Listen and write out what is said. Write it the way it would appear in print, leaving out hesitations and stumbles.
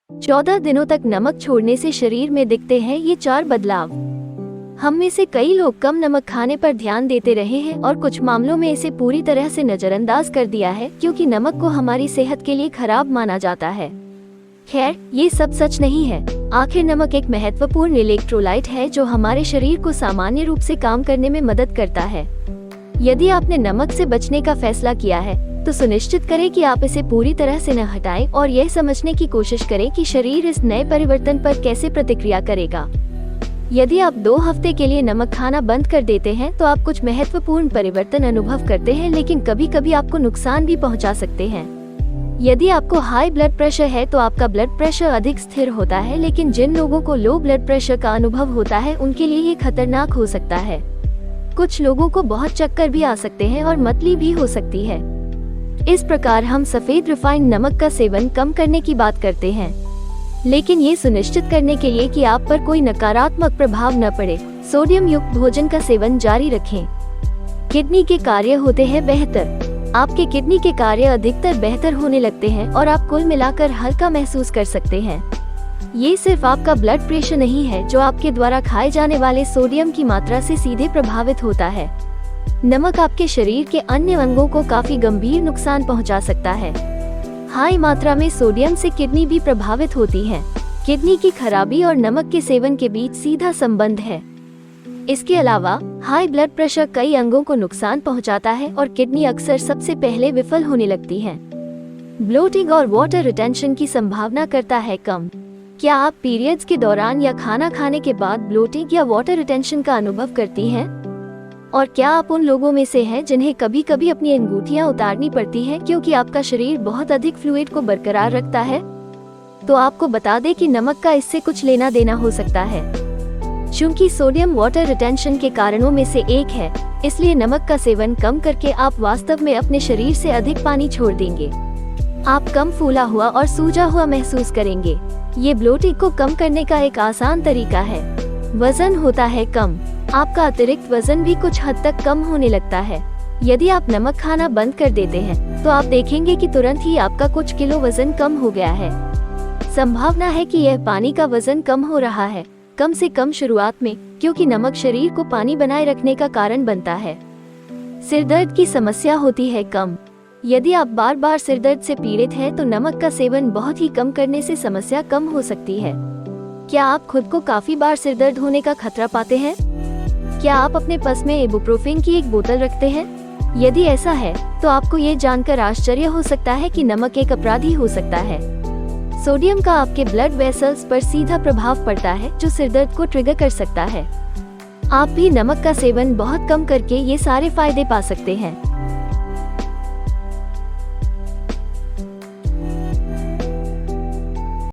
14 दिनों तक नमक छोड़ने से शरीर में दिखते हैं ये 4 बदलाव। हम में से कई लोग कम नमक खाने पर ध्यान देते रहे हैं और कुछ मामलों में इसे पूरी तरह से नजरअंदाज कर दिया है क्योंकि नमक को हमारी सेहत के लिए खराब माना जाता है। खैर, ये सब सच नहीं है। आखिर नमक एक महत्वपूर्ण इलेक्ट्रोलाइट है जो हमारे शरीर को सामान्य रूप से काम करने में मदद करता है। यदि आपने नमक से बचने का फैसला किया है तो सुनिश्चित करें कि आप इसे पूरी तरह से न हटाएं और यह समझने की कोशिश करें कि शरीर इस नए परिवर्तन पर कैसे प्रतिक्रिया करेगा। यदि आप 2 हफ्ते के लिए नमक खाना बंद कर देते हैं तो आप कुछ महत्वपूर्ण परिवर्तन अनुभव करते हैं, लेकिन कभी कभी आपको नुकसान भी पहुंचा सकते हैं। यदि आपको हाई ब्लड प्रेशर है तो आपका ब्लड प्रेशर अधिक स्थिर होता है, लेकिन जिन लोगों को लो ब्लड प्रेशर का अनुभव होता है उनके लिए ये खतरनाक हो सकता है। कुछ लोगों को बहुत चक्कर भी आ सकते हैं और मतली भी हो सकती है। इस प्रकार हम सफेद रिफाइंड नमक का सेवन कम करने की बात करते हैं, लेकिन ये सुनिश्चित करने के लिए कि आप पर कोई नकारात्मक प्रभाव न पड़े, सोडियम युक्त भोजन का सेवन जारी रखें। किडनी के कार्य होते हैं बेहतर। आपके किडनी के कार्य अधिकतर बेहतर होने लगते हैं और आप कुल मिलाकर हल्का महसूस कर सकते हैं। ये सिर्फ आपका ब्लड प्रेशर नहीं है जो आपके द्वारा खाए जाने वाले सोडियम की मात्रा से सीधे प्रभावित होता है। नमक आपके शरीर के अन्य अंगों को काफी गंभीर नुकसान पहुंचा सकता है। हाई मात्रा में सोडियम से किडनी भी प्रभावित होती है। किडनी की खराबी और नमक के सेवन के बीच सीधा संबंध है। इसके अलावा हाई ब्लड प्रेशर कई अंगों को नुकसान पहुंचाता है और किडनी अक्सर सबसे पहले विफल होने लगती है। ब्लोटिंग और वाटर रिटेंशन की संभावना करता है कम। क्या आप पीरियड्स के दौरान या खाना खाने के बाद ब्लोटिंग या वाटर रिटेंशन का अनुभव करती हैं? और क्या आप उन लोगों में से हैं जिन्हें कभी कभी अपनी अंगूठियां उतारनी पड़ती हैं क्योंकि आपका शरीर बहुत अधिक फ्लूइड को बरकरार रखता है? तो आपको बता दें कि नमक का इससे कुछ लेना देना हो सकता है। चूंकि सोडियम वाटर रिटेंशन के कारणों में से एक है, इसलिए नमक का सेवन कम करके आप वास्तव में अपने शरीर से अधिक पानी छोड़ देंगे। आप कम फूला हुआ और सूजा हुआ महसूस करेंगे। ये ब्लोटिंग को कम करने का एक आसान तरीका है। वजन होता है कम। आपका अतिरिक्त वजन भी कुछ हद तक कम होने लगता है। यदि आप नमक खाना बंद कर देते हैं तो आप देखेंगे कि तुरंत ही आपका कुछ किलो वजन कम हो गया है। संभावना है कि यह पानी का वजन कम हो रहा है, कम से कम शुरुआत में, क्योंकि नमक शरीर को पानी बनाए रखने का कारण बनता है। सिरदर्द की समस्या होती है कम। यदि आप बार बार सिरदर्द से पीड़ित हैं तो नमक का सेवन बहुत ही कम करने से समस्या कम हो सकती है। क्या आप खुद को काफी बार सिरदर्द होने का खतरा पाते हैं? क्या आप अपने पास में इबुप्रोफेन की एक बोतल रखते हैं? यदि ऐसा है तो आपको ये जानकर आश्चर्य हो सकता है कि नमक एक अपराधी हो सकता है। सोडियम का आपके ब्लड वेसल्स पर सीधा प्रभाव पड़ता है जो सिरदर्द को ट्रिगर कर सकता है। आप भी नमक का सेवन बहुत कम करके ये सारे फायदे पा सकते हैं।